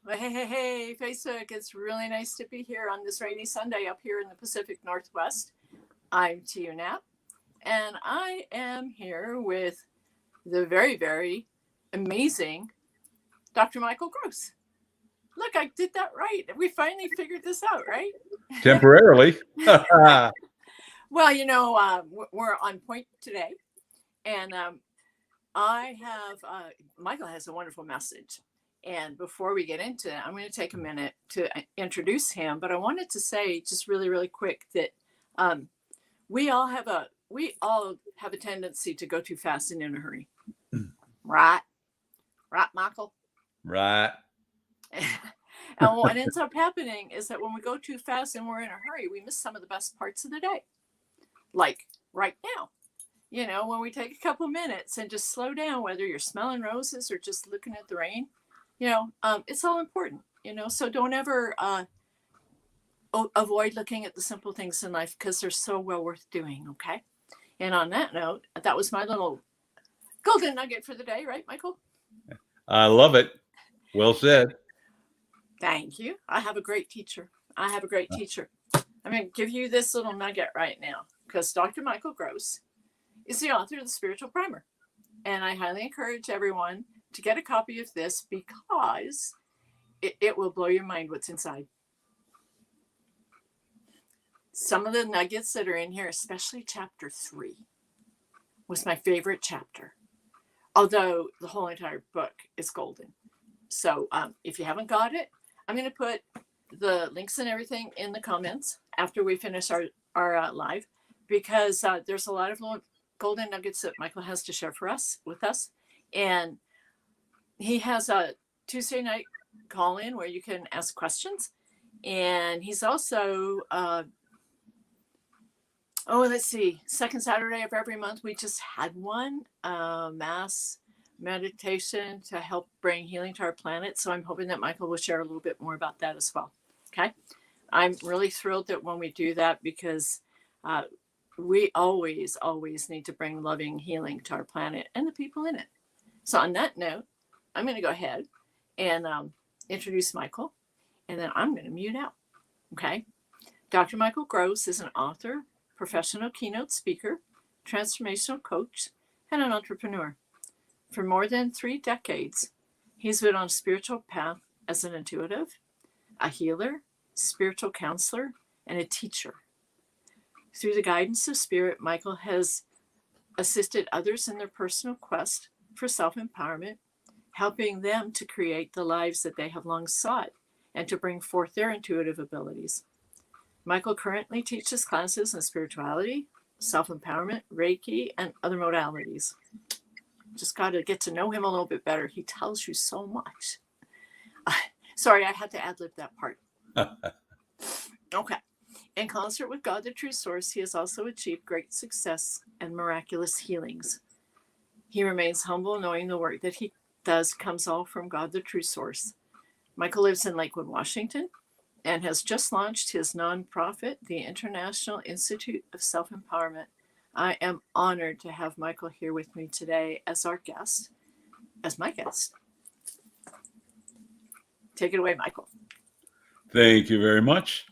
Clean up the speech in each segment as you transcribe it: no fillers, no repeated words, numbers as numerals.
Hey, Facebook. It's really nice to be here on this rainy Sunday up here in the Pacific Northwest. I'm Tia Knapp, and I am here with the very amazing Dr. Michael Gross. Look, I did that right. We finally figured this out, right? Temporarily. Well, we're on point today, and Michael has a wonderful message. And before we get into it, I'm going to take a minute to introduce him. But I wanted to say just really quick that we all have a tendency to go too fast and in a hurry, right, Michael? Right. And what ends up happening is that when we go too fast and we're in a hurry, we miss some of the best parts of the day, like right now. When we take a couple minutes and just slow down, whether you're smelling roses or just looking at the rain, it's all important. So don't ever avoid looking at the simple things in life because they're so well worth doing. Okay. And on that note, that was my little golden nugget for the day, right, Michael? I love it. Well said. Thank you. I have a great teacher. I'm going to give you this little nugget right now because Dr. Michael Gross is the author of the Spiritual Primer. And I highly encourage everyone to get a copy of this because it will blow your mind what's inside. Some of the nuggets that are in here, especially chapter 3, was my favorite chapter. Although the whole entire book is golden. So if you haven't got it, I'm going to put the links and everything in the comments after we finish our live, because there's a lot of golden nuggets that Michael has to share with us. And he has a Tuesday night call in where you can ask questions. And he's also, second Saturday of every month, we just had one mass meditation to help bring healing to our planet. So I'm hoping that Michael will share a little bit more about that as well. Okay. I'm really thrilled that when we do that, because we always need to bring loving healing to our planet and the people in it. So on that note, I'm going to go ahead and introduce Michael, and then I'm going to mute out. Okay. Dr. Michael Gross is an author, professional keynote speaker, transformational coach, and an entrepreneur. For more than 3 decades, he's been on a spiritual path as an intuitive, a healer, spiritual counselor, and a teacher. Through the guidance of spirit, Michael has assisted others in their personal quest for self-empowerment, helping them to create the lives that they have long sought and to bring forth their intuitive abilities. Michael currently teaches classes in spirituality, self-empowerment, Reiki, and other modalities. Just got to get to know him a little bit better. He tells you so much. Sorry, I had to ad-lib that part. Okay. In concert with God, the true source, he has also achieved great success and miraculous healings. He remains humble, knowing the work that he does comes all from God, the true source. Michael lives in Lakewood, Washington, and has just launched his nonprofit, the International Institute of Self-Empowerment. I am honored to have Michael here with me today as my guest. Take it away, Michael. Thank you very much.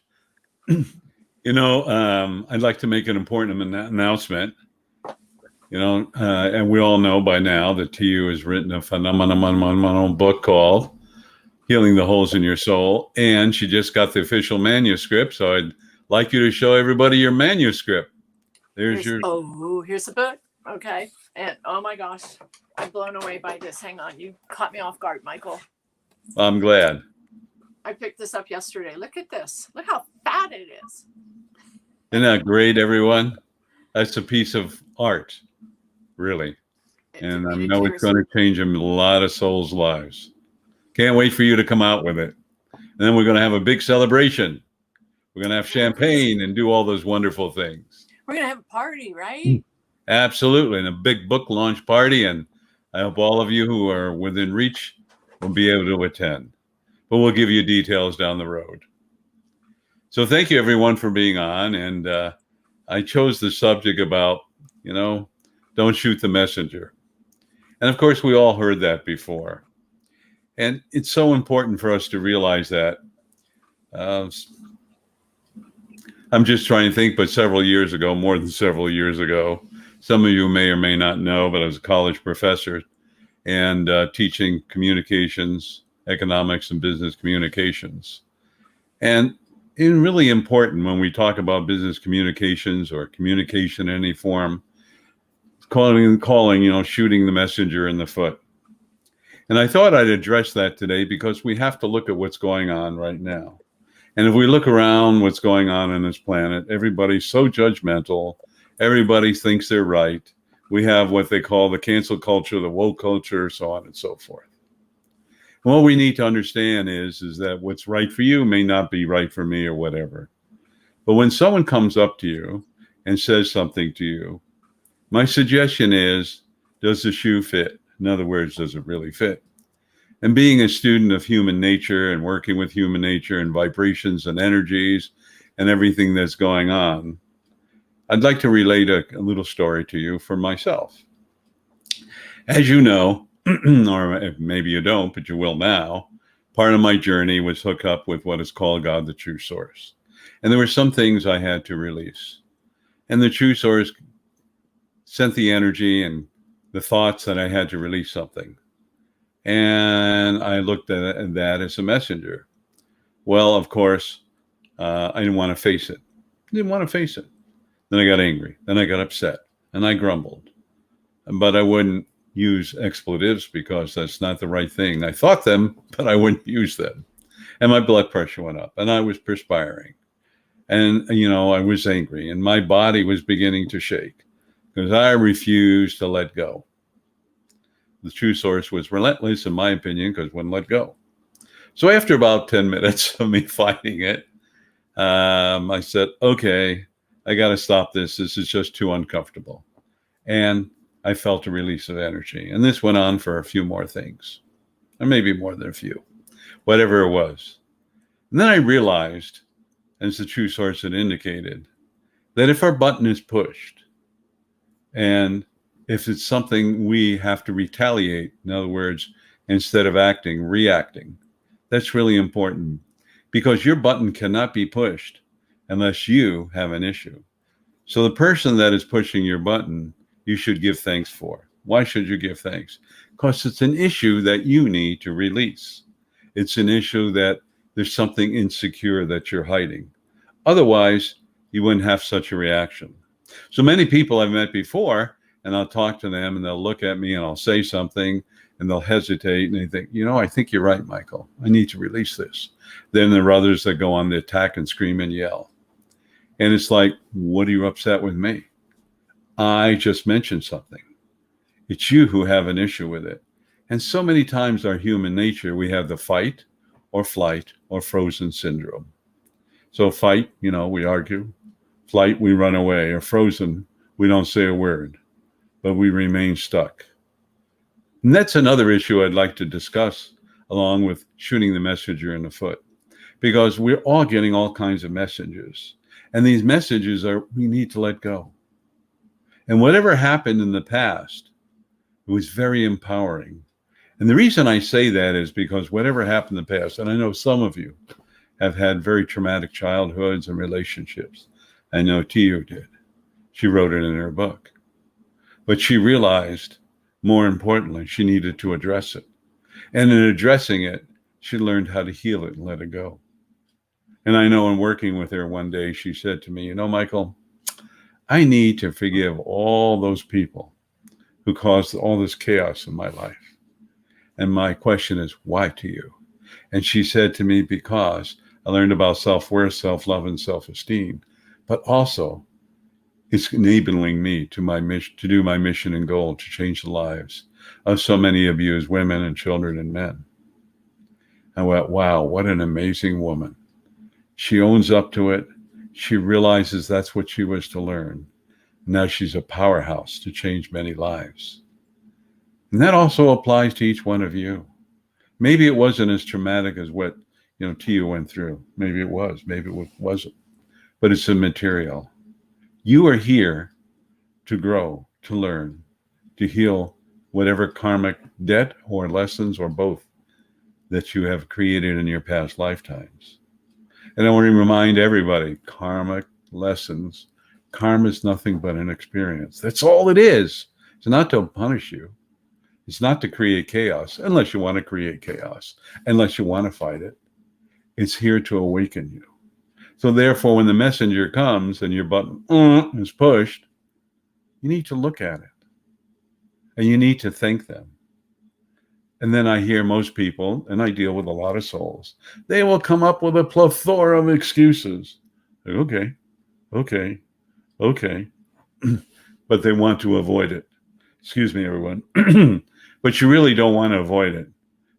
I'd like to make an important announcement. And we all know by now that TU has written a phenomenal book called Healing the Holes in Your Soul. And she just got the official manuscript. So I'd like you to show everybody your manuscript. Here's the book. Okay. And oh my gosh, I'm blown away by this. Hang on. You caught me off guard, Michael. I'm glad. I picked this up yesterday. Look at this. Look how fat it is. Isn't that great, everyone? That's a piece of art, really. And I know it's going to change a lot of souls' lives. Can't wait for you to come out with it. And then we're going to have a big celebration. We're going to have champagne and do all those wonderful things. We're going to have a party, right? Absolutely. And a big book launch party. And I hope all of you who are within reach will be able to attend. But we'll give you details down the road. So thank you, everyone, for being on. And I chose the subject about, don't shoot the messenger. And of course, we all heard that before. And it's so important for us to realize that. Uh, I'm just trying to think, but several years ago, more than several years ago, some of you may or may not know, but I was a college professor and teaching communications, economics, and business communications. And it's really important when we talk about business communications or communication in any form, calling, shooting the messenger in the foot. And I thought I'd address that today because we have to look at what's going on right now. And if we look around what's going on this planet, everybody's so judgmental. Everybody thinks they're right. We have what they call the cancel culture, the woke culture, so on and so forth. And what we need to understand is that what's right for you may not be right for me or whatever. But when someone comes up to you and says something to you, my suggestion is, does the shoe fit? In other words, does it really fit? And being a student of human nature and working with human nature and vibrations and energies and everything that's going on, I'd like to relate a little story to you from myself. As you know, or maybe you don't, but you will now, part of my journey was hook up with what is called God, the True Source. And there were some things I had to release. And the True Source sent the energy and the thoughts that I had to release something. And I looked at that as a messenger. Well, of course, I didn't want to face it. Then I got angry. Then I got upset. And I grumbled. But I wouldn't use expletives because that's not the right thing. I thought them, but I wouldn't use them. And my blood pressure went up. And I was perspiring. And, I was angry. And my body was beginning to shake because I refused to let go. The True Source was relentless, in my opinion, because it wouldn't let go. So after about 10 minutes of me fighting it, I said, okay, I got to stop this. This is just too uncomfortable. And I felt a release of energy. And this went on for a few more things, or maybe more than a few, whatever it was. And then I realized, as the True Source had indicated, that if our button is pushed and if it's something we have to retaliate, in other words, instead of acting, reacting, that's really important because your button cannot be pushed unless you have an issue. So the person that is pushing your button, you should give thanks for. Why should you give thanks? Because it's an issue that you need to release. It's an issue that there's something insecure that you're hiding. Otherwise, you wouldn't have such a reaction. So many people I've met before, and I'll talk to them and they'll look at me and I'll say something and they'll hesitate and they think, I think you're right, Michael. I need to release this. Then there are others that go on the attack and scream and yell. And it's like, what are you upset with me? I just mentioned something. It's you who have an issue with it. And so many times our human nature, we have the fight or flight or frozen syndrome. So fight, we argue. Flight, we run away. Or frozen, we don't say a word, but we remain stuck. And that's another issue I'd like to discuss along with shooting the messenger in the foot, because we're all getting all kinds of messages. And these messages we need to let go. And whatever happened in the past, it was very empowering. And the reason I say that is because whatever happened in the past, and I know some of you have had very traumatic childhoods and relationships. I know Tio did. She wrote it in her book. But she realized, more importantly, she needed to address it. And in addressing it, she learned how to heal it and let it go. And I know in working with her one day, she said to me, Michael, I need to forgive all those people who caused all this chaos in my life. And my question is, why to you? And she said to me, because I learned about self-worth, self-love, and self-esteem, but also it's enabling me to do my mission and goal to change the lives of so many abused women and children and men. I went, wow, what an amazing woman. She owns up to it. She realizes that's what she was to learn. Now she's a powerhouse to change many lives. And that also applies to each one of you. Maybe it wasn't as traumatic as what, Tia went through. Maybe it was, maybe it wasn't, but it's a material. You are here to grow, to learn, to heal whatever karmic debt or lessons or both that you have created in your past lifetimes. And I want to remind everybody, karmic lessons, karma is nothing but an experience. That's all it is. It's not to punish you. It's not to create chaos, unless you want to create chaos, unless you want to fight it. It's here to awaken you. So therefore, when the messenger comes and your button is pushed, you need to look at it. And you need to thank them. And then I hear most people, and I deal with a lot of souls, they will come up with a plethora of excuses. Okay. But they want to avoid it. Excuse me, everyone. But you really don't want to avoid it.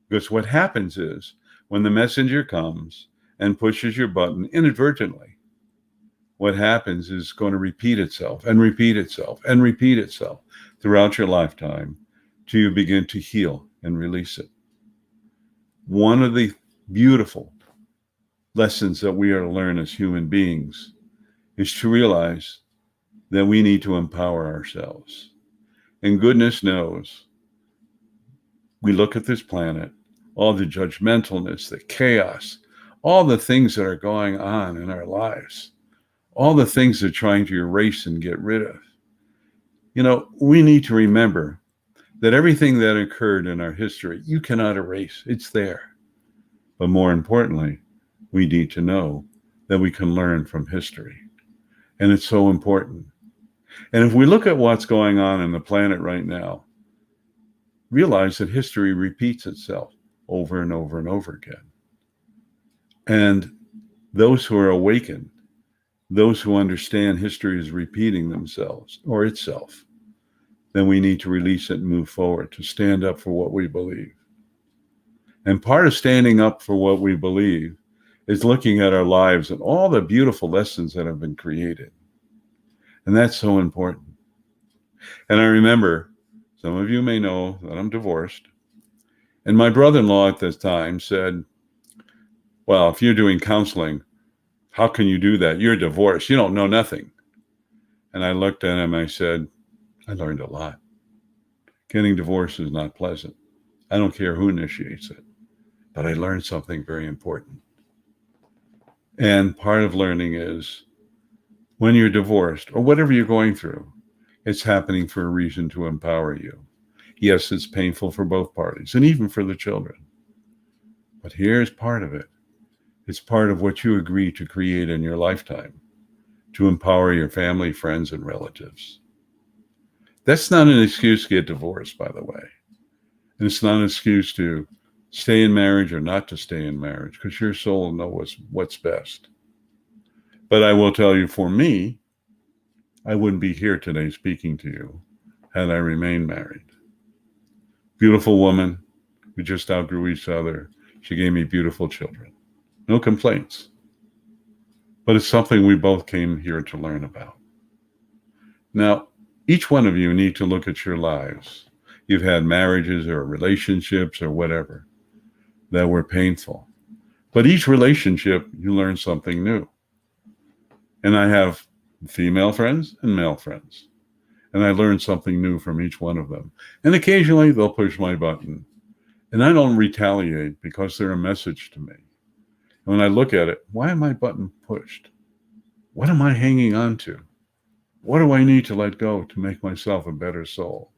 Because what happens is, when the messenger comes and pushes your button inadvertently, what happens is going to repeat itself and repeat itself and repeat itself throughout your lifetime till you begin to heal and release it. One of the beautiful lessons that we are to learn as human beings is to realize that we need to empower ourselves. And goodness knows, we look at this planet, all the judgmentalness, the chaos, all the things that are going on in our lives, all the things they're trying to erase and get rid of. You know, we need to remember that everything that occurred in our history, you cannot erase. It's there. But more importantly, we need to know that we can learn from history. And it's so important. And if we look at what's going on in the planet right now, realize that history repeats itself over and over and over again. And those who are awakened, those who understand history is repeating themselves or itself, then we need to release it and move forward to stand up for what we believe. And part of standing up for what we believe is looking at our lives and all the beautiful lessons that have been created. And that's so important. And I remember, some of you may know that I'm divorced. And my brother-in-law at this time said, well, if you're doing counseling, how can you do that? You're divorced. You don't know nothing. And I looked at him and I said, I learned a lot. Getting divorced is not pleasant. I don't care who initiates it, but I learned something very important. And part of learning is when you're divorced or whatever you're going through, it's happening for a reason to empower you. Yes, it's painful for both parties and even for the children. But here's part of it. It's part of what you agree to create in your lifetime to empower your family, friends, and relatives. That's not an excuse to get divorced, by the way. And it's not an excuse to stay in marriage or not to stay in marriage, because your soul will know what's best. But I will tell you, for me, I wouldn't be here today speaking to you had I remained married. Beautiful woman. We just outgrew each other. She gave me beautiful children. No complaints. But it's something we both came here to learn about. Now, each one of you need to look at your lives. You've had marriages or relationships or whatever that were painful. But each relationship, you learn something new. And I have female friends and male friends. And I learned something new from each one of them. And occasionally they'll push my button. And I don't retaliate because they're a message to me. And when I look at it, why am my button pushed? What am I hanging on to? What do I need to let go to make myself a better soul?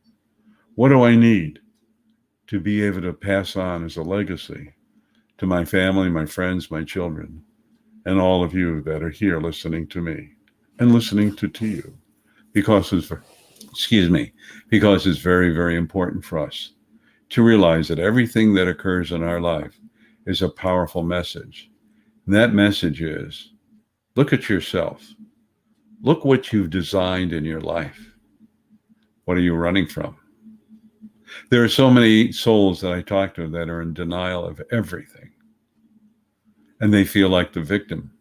What do I need to be able to pass on as a legacy to my family, my friends, my children, and all of you that are here listening to me and listening to you? Because it's very, very important for us to realize that everything that occurs in our life is a powerful message. And that message is, look at yourself. Look what you've designed in your life. What are you running from? There are so many souls that I talk to that are in denial of everything. And they feel like the victim.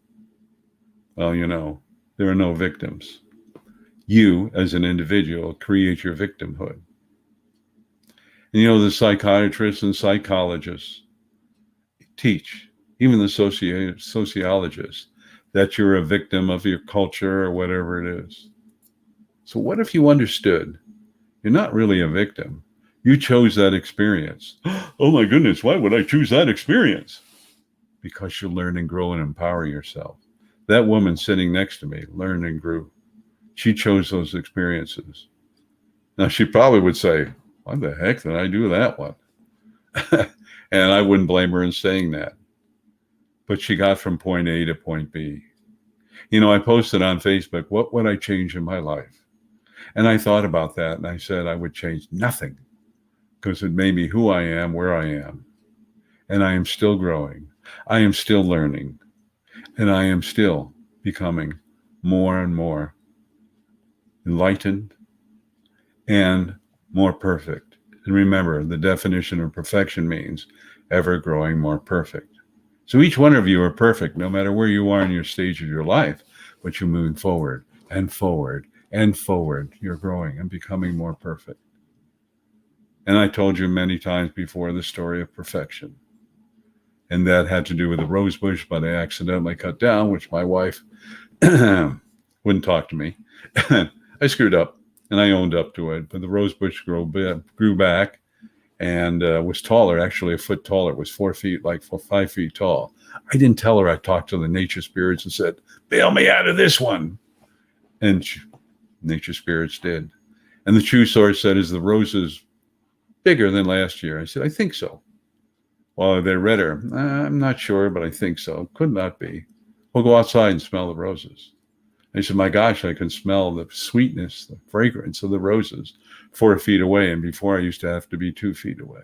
Well, you know, there are no victims. You, as an individual, create your victimhood. And you know, the psychiatrists and psychologists teach, even the sociologists, that you're a victim of your culture or whatever it is. So what if you understood you're not really a victim? You chose that experience. Oh my goodness, why would I choose that experience? Because you learn and grow and empower yourself. That woman sitting next to me learned and grew. She chose those experiences. Now, she probably would say, why the heck did I do that one? And I wouldn't blame her in saying that. But she got from point A to point B. You know, I posted on Facebook, what would I change in my life? And I thought about that, and I said I would change nothing, because it made me who I am, where I am. And I am still growing. I am still learning. And I am still becoming more and more enlightened and more perfect. And remember, the definition of perfection means ever growing more perfect. So each one of you are perfect, no matter where you are in your stage of your life, but you're moving forward and forward and forward. You're growing and becoming more perfect. And I told you many times before the story of perfection. And that had to do with the rose bush, but I accidentally cut down, which my wife wouldn't talk to me. I screwed up and I owned up to it. But the rose bush grew back and was taller, actually a foot taller. It was 4 feet, like 5 feet tall. I didn't tell her. I talked to the nature spirits and said, bail me out of this one. And nature spirits did. And the true source said, is the roses bigger than last year? I said, I think so. Well, they read her. I'm not sure, but I think so. Could not be. We'll go outside and smell the roses. I said, my gosh, I can smell the sweetness, the fragrance of the roses 4 feet away. And before I used to have to be 2 feet away.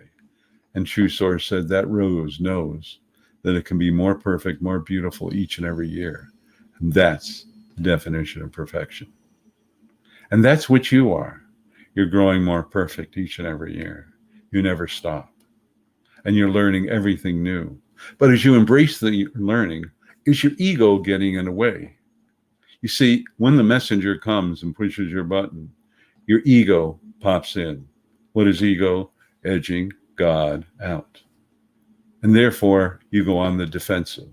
And True Source said that rose knows that it can be more perfect, more beautiful each and every year. And that's the definition of perfection. And that's what you are. You're growing more perfect each and every year. You never stop. And you're learning everything new. But as you embrace the learning, is your ego getting in the way? You see, when the messenger comes and pushes your button, your ego pops in. What is ego? Edging God out. And therefore, you go on the defensive.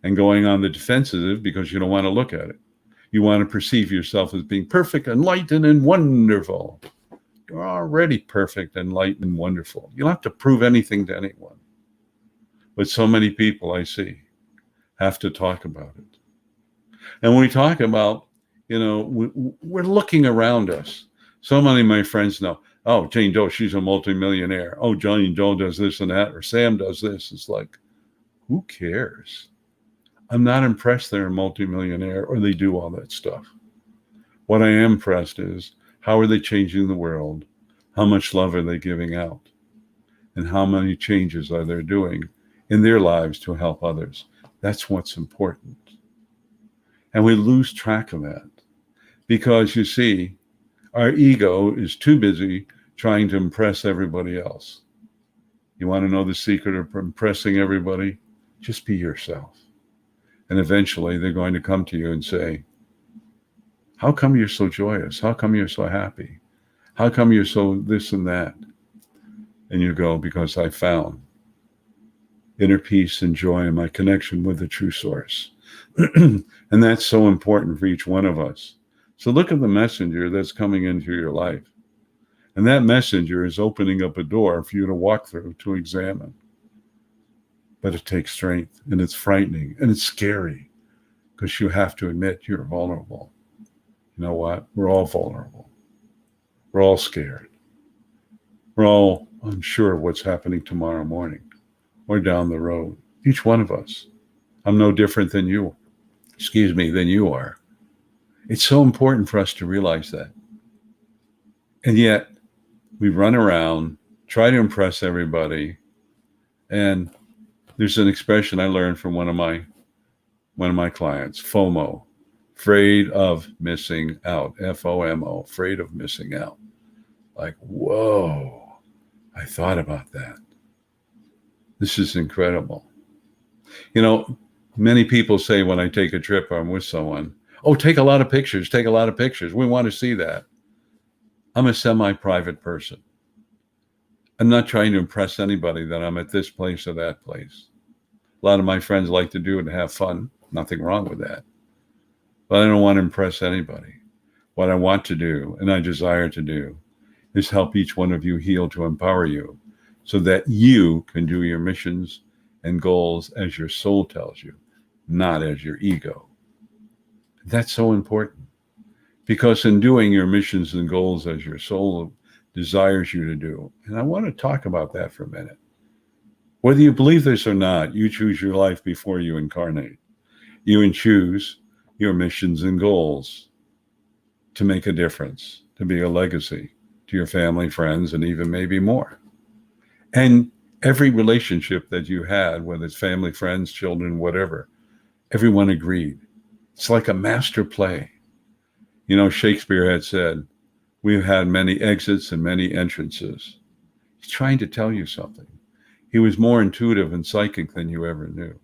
And going on the defensive because you don't want to look at it. You want to perceive yourself as being perfect, enlightened, and wonderful. You're already perfect, enlightened, and wonderful. You don't have to prove anything to anyone. But so many people I see have to talk about it. And when we talk about, we're looking around us. So many of my friends know, oh, Jane Doe, she's a multimillionaire. Oh, Jane Doe does this and that, or Sam does this. It's like, who cares? I'm not impressed they're a multimillionaire or they do all that stuff. What I am impressed is, how are they changing the world? How much love are they giving out? And how many changes are they doing in their lives to help others? That's what's important. And we lose track of that because, you see, our ego is too busy trying to impress everybody else. You want to know the secret of impressing everybody? Just be yourself. And eventually they're going to come to you and say, how come you're so joyous? How come you're so happy? How come you're so this and that? And you go, because I found inner peace and joy in my connection with the true source. And that's so important for each one of us. So look at the messenger that's coming into your life. And that messenger is opening up a door for you to walk through, to examine. But it takes strength, and it's frightening, and it's scary, because you have to admit you're vulnerable. You know what? We're all vulnerable. We're all scared. We're all unsure of what's happening tomorrow morning or down the road. Each one of us. I'm no different than you. Than you are. It's so important for us to realize that. And yet, we run around, try to impress everybody, and there's an expression I learned from one of my clients, FOMO, afraid of missing out, FOMO, afraid of missing out. Like, whoa, I thought about that. This is incredible. Many people say when I take a trip or I'm with someone, oh, take a lot of pictures. We want to see that. I'm a semi-private person. I'm not trying to impress anybody that I'm at this place or that place. A lot of my friends like to do it and have fun. Nothing wrong with that. But I don't want to impress anybody. What I want to do and I desire to do is help each one of you heal to empower you so that you can do your missions and goals as your soul tells you, not as your ego. That's so important, because in doing your missions and goals as your soul desires you to do, and I want to talk about that for a minute. Whether you believe this or not, you choose your life before you incarnate. You choose your missions and goals to make a difference, to be a legacy to your family, friends, and even maybe more. And every relationship that you had, whether it's family, friends, children, whatever, everyone agreed. It's like a master play. You know, Shakespeare had said, we've had many exits and many entrances. He's trying to tell you something. He was more intuitive and psychic than you ever knew.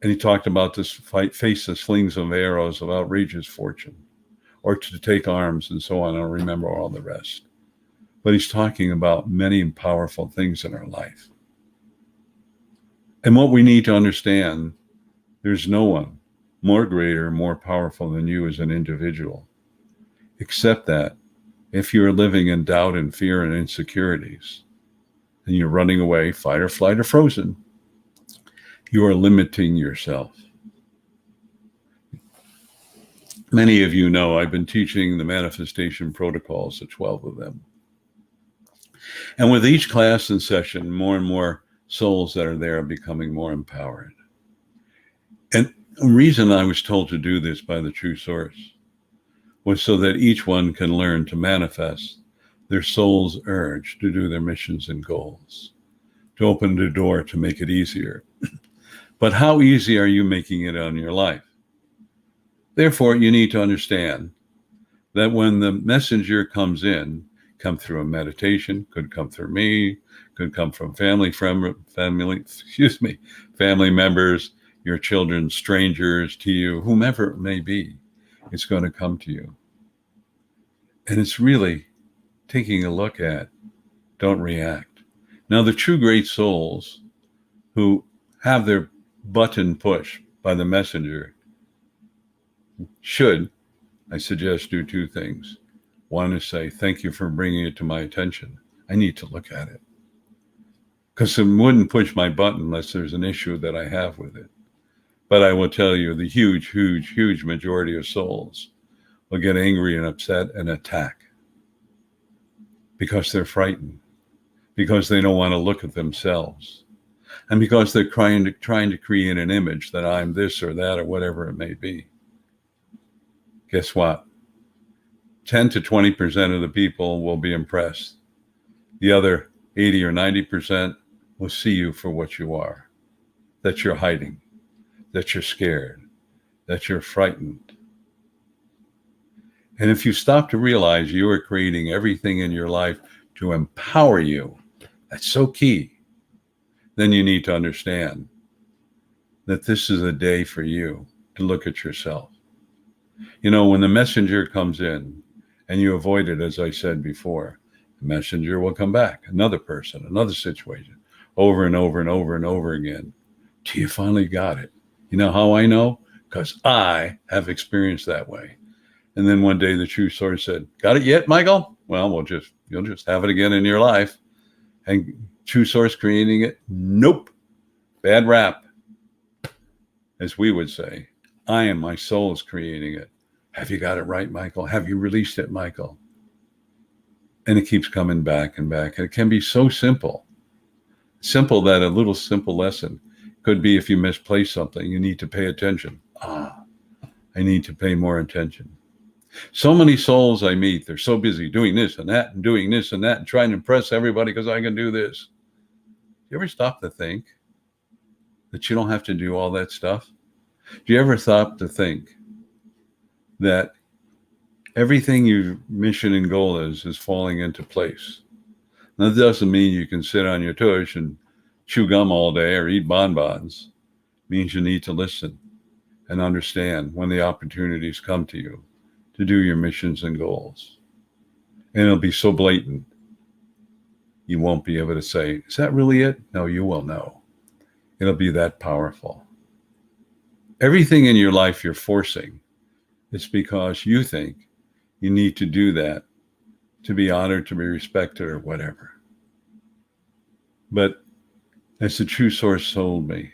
And he talked about this face the slings of arrows of outrageous fortune, or to take arms and so on. I don't remember all the rest. But he's talking about many powerful things in our life. And what we need to understand, there's no one more greater, more powerful than you as an individual, except that if you're living in doubt and fear and insecurities, and you're running away, fight or flight or frozen, you are limiting yourself. Many of you know I've been teaching the manifestation protocols, the 12 of them. And with each class and session, more and more souls that are there are becoming more empowered. And the reason I was told to do this by the True Source was so that each one can learn to manifest their soul's urge to do their missions and goals, to open the door to make it easier. But how easy are you making it on your life? Therefore, you need to understand that when the messenger comes in, come through a meditation, could come through me, could come from family members, your children, strangers to you, whomever it may be, it's going to come to you. And it's really taking a look at, don't react. Now, the true great souls who have their button pushed by the messenger should, I suggest, do two things. One is say, thank you for bringing it to my attention. I need to look at it. Because it wouldn't push my button unless there's an issue that I have with it. But I will tell you, the huge, huge, huge majority of souls will get angry and upset and attack because they're frightened, because they don't want to look at themselves, and because they're trying to create an image that I'm this or that or whatever it may be. Guess what? 10 to 20% of the people will be impressed. The other 80 or 90% will see you for what you are, that you're hiding, that you're scared, that you're frightened. And if you stop to realize you are creating everything in your life to empower you, that's so key, then you need to understand that this is a day for you to look at yourself. You know, when the messenger comes in and you avoid it, as I said before, the messenger will come back, another person, another situation, over and over and over and over again, till you finally got it. You know how I know? Because I have experienced that way. And then one day the True Source said, got it yet, Michael? Well, you'll just have it again in your life. And True Source creating it? Nope. Bad rap. As we would say, I am, my soul is creating it. Have you got it right, Michael? Have you released it, Michael? And it keeps coming back and back. And it can be so simple. Simple that a little simple lesson could be, if you misplace something, you need to pay attention. I need to pay more attention. So many souls I meet, they're so busy doing this and that and doing this and that and trying to impress everybody because I can do this. You ever stop to think that you don't have to do all that stuff? Do you ever stop to think that everything your mission and goal is falling into place? Now, that doesn't mean you can sit on your tush and chew gum all day or eat bonbons. It means you need to listen and understand when the opportunities come to you to do your missions and goals. And it'll be so blatant, you won't be able to say, is that really it? No, you will know. It'll be that powerful. Everything in your life you're forcing, it's because you think you need to do that to be honored, to be respected, or whatever. But as the true source told me,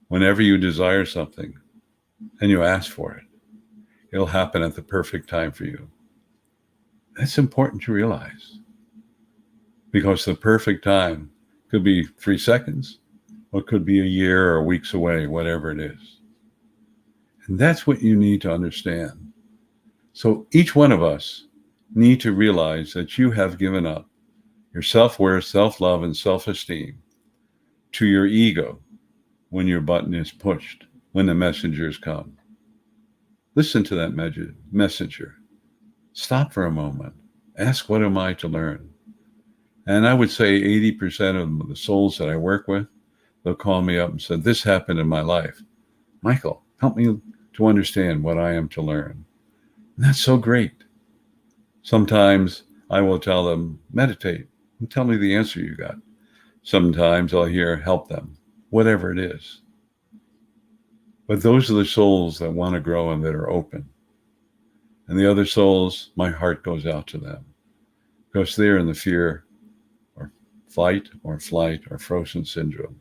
whenever you desire something and you ask for it, it'll happen at the perfect time for you. That's important to realize, because the perfect time could be 3 seconds, or it could be a year or weeks away, whatever it is. And that's what you need to understand. So each one of us need to realize that you have given up your self-worth, self-love, and self-esteem to your ego when your button is pushed, when the messengers come. Listen to that messenger. Stop for a moment. Ask, what am I to learn? And I would say 80% of the souls that I work with, they'll call me up and say, this happened in my life. Michael, help me to understand what I am to learn. And that's so great. Sometimes I will tell them, meditate and tell me the answer you got. Sometimes I'll hear, help them, whatever it is. But those are the souls that want to grow and that are open. And the other souls, my heart goes out to them, because they're in the fear or fight or flight or frozen syndrome.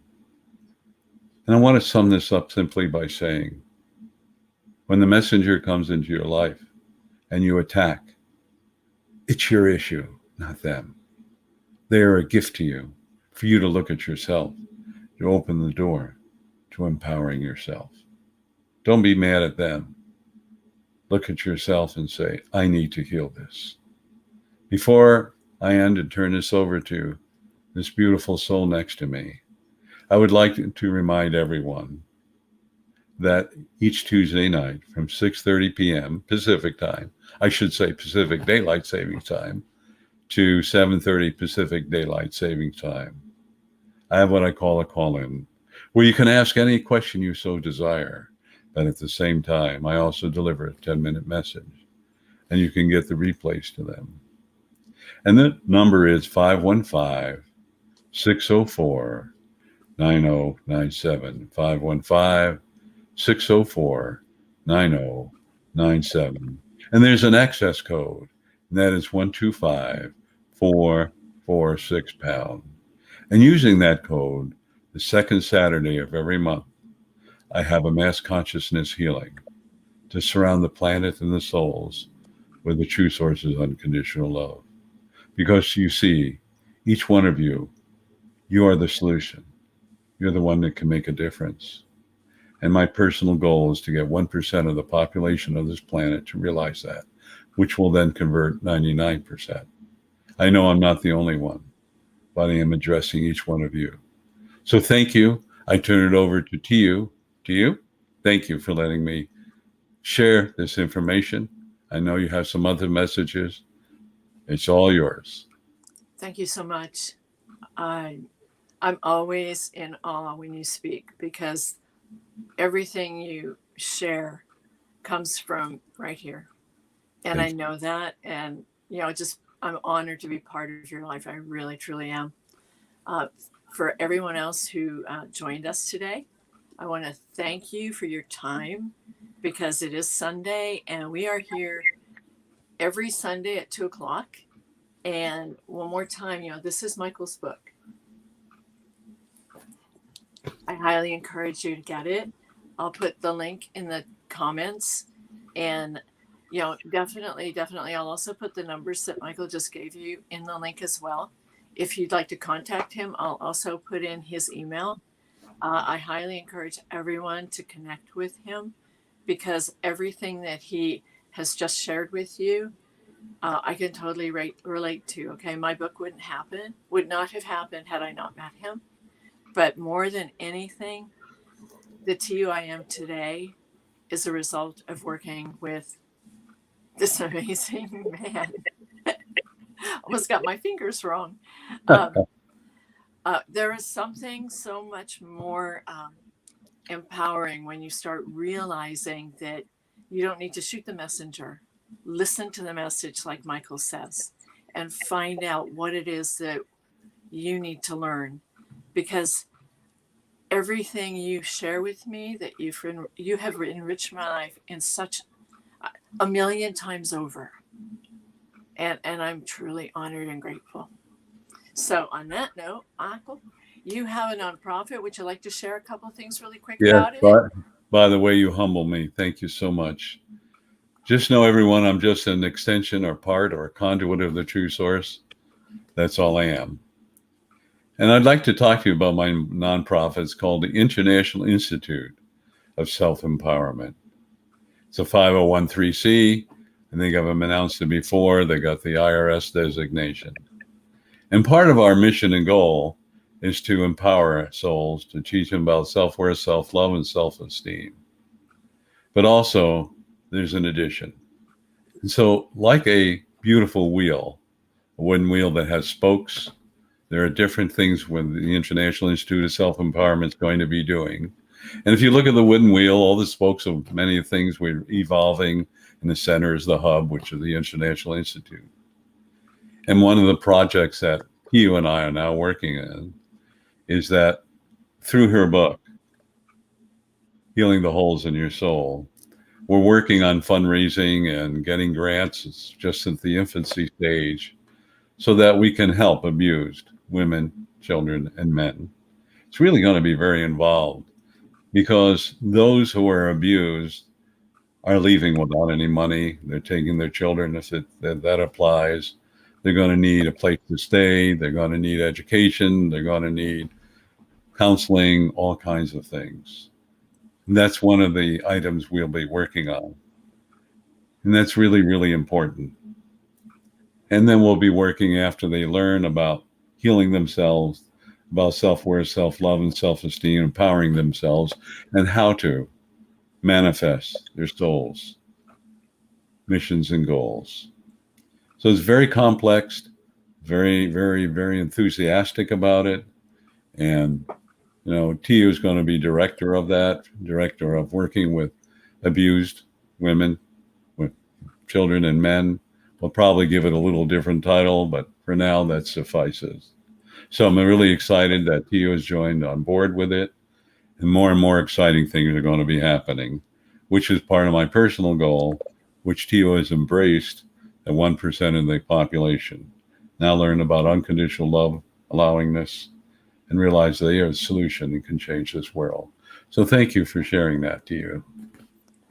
And I want to sum this up simply by saying, when the messenger comes into your life and you attack, it's your issue, not them. They are a gift to you, for you to look at yourself, to open the door to empowering yourself. Don't be mad at them. Look at yourself and say, I need to heal this. Before I end and turn this over to this beautiful soul next to me, I would like to remind everyone that each Tuesday night from 6:30 p.m. Pacific time, I should say Pacific Daylight Saving Time, to 7:30 Pacific Daylight Saving Time, I have what I call a call-in, where you can ask any question you so desire. But at the same time, I also deliver a 10-minute message, and you can get the replays to them. And the number is 515-604-9097, 515-604-9097. And there's an access code, and that is 125446#. And using that code, the second Saturday of every month, I have a mass consciousness healing to surround the planet and the souls with the true source's unconditional love. Because you see, each one of you, you are the solution. You're the one that can make a difference. And my personal goal is to get 1% of the population of this planet to realize that, which will then convert 99%. I know I'm not the only one, but I am addressing each one of you. So thank you. I turn it over to you. Thank you for letting me share this information. I know you have some other messages. It's all yours. Thank you so much. I'm always in awe when you speak, because everything you share comes from right here. And I know that. And, I'm honored to be part of your life. I really, truly am. For everyone else who joined us today, I want to thank you for your time, because it is Sunday and we are here every Sunday at 2:00. And one more time, this is Michael's book. I highly encourage you to get it. I'll put the link in the comments, and definitely I'll also put the numbers that Michael just gave you in the link as well. If you'd like to contact him, I'll also put in his email. I highly encourage everyone to connect with him, because everything that he has just shared with you, I can totally relate to. Okay, my book would not have happened had I not met him. But more than anything, the TU I am today is a result of working with this amazing man. Almost got my fingers wrong. There is something so much more empowering when you start realizing that you don't need to shoot the messenger. Listen to the message, like Michael says, and find out what it is that you need to learn. Because everything you share with me, that you have enriched my life in such a million times over. And I'm truly honored and grateful. So on that note, Michael, you have a nonprofit. Would you like to share a couple of things really quick Yeah, about it? but by the way, you humble me. Thank you so much. Just know, everyone, I'm just an extension or part or a conduit of the true source. That's all I am. And I'd like to talk to you about my nonprofit. It's called the International Institute of Self-Empowerment. It's a 501(c). I think I've announced it before. They got the IRS designation. And part of our mission and goal is to empower souls, to teach them about self-worth, self-love, and self-esteem. But also, there's an addition. And so, like a beautiful wheel, a wooden wheel that has spokes, there are different things when the International Institute of Self-Empowerment is going to be doing. And if you look at the wooden wheel, all the spokes of many things we're evolving. In the center is the hub, which is the International Institute. And one of the projects that you and I are now working in is that through her book, Healing the Holes in Your Soul, we're working on fundraising and getting grants. It's just at the infancy stage, so that we can help abused women, children, and men. It's really going to be very involved, because those who are abused are leaving without any money. They're taking their children, if that applies. They're going to need a place to stay. They're going to need education. They're going to need counseling, all kinds of things. And that's one of the items we'll be working on. And that's really, really important. And then we'll be working after they learn about healing themselves, about self-worth, self-love, and self-esteem, empowering themselves, and how to manifest their souls, missions, and goals. So it's very complex, very, very, very enthusiastic about it. And, Tia is going to be director of that, director of working with abused women, with children and men. We'll probably give it a little different title, but for now, that suffices. So I'm really excited that Tia has joined on board with it. And more exciting things are going to be happening, which is part of my personal goal, which Tia has embraced, at 1% of the population now learn about unconditional love, allowingness, and realize they are a solution and can change this world. So thank you for sharing that, Tia.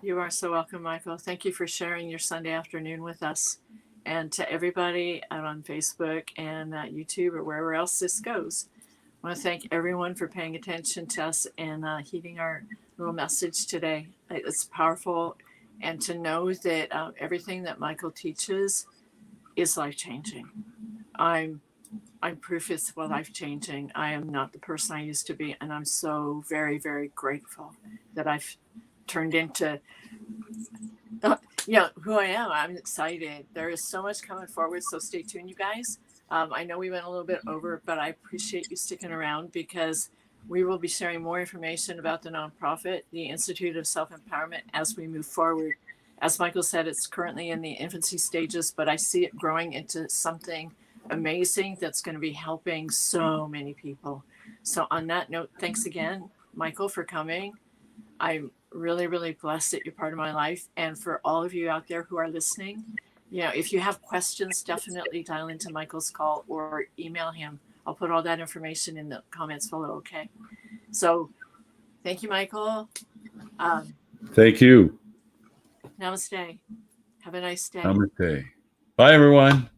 You are so welcome, Michael. Thank you for sharing your Sunday afternoon with us. And to everybody out on Facebook and YouTube or wherever else this goes, I want to thank everyone for paying attention to us and heeding our little message today. It's powerful. And to know that everything that Michael teaches is life-changing. I'm proof it's life-changing. I am not the person I used to be. And I'm so very, very grateful that I've turned into who I am. I'm excited. There is so much coming forward. So stay tuned, you guys. I know we went a little bit over, but I appreciate you sticking around, because we will be sharing more information about the nonprofit, the Institute of Self-Empowerment, as we move forward. As Michael said, it's currently in the infancy stages, but I see it growing into something amazing that's going to be helping so many people. So on that note, thanks again, Michael, for coming. I'm really, really blessed that you're part of my life. And for all of you out there who are listening, if you have questions, definitely dial into Michael's call or email him. I'll put all that information in the comments below, okay? So thank you, Michael. Thank you. Namaste. Have a nice day. Namaste. Bye, everyone.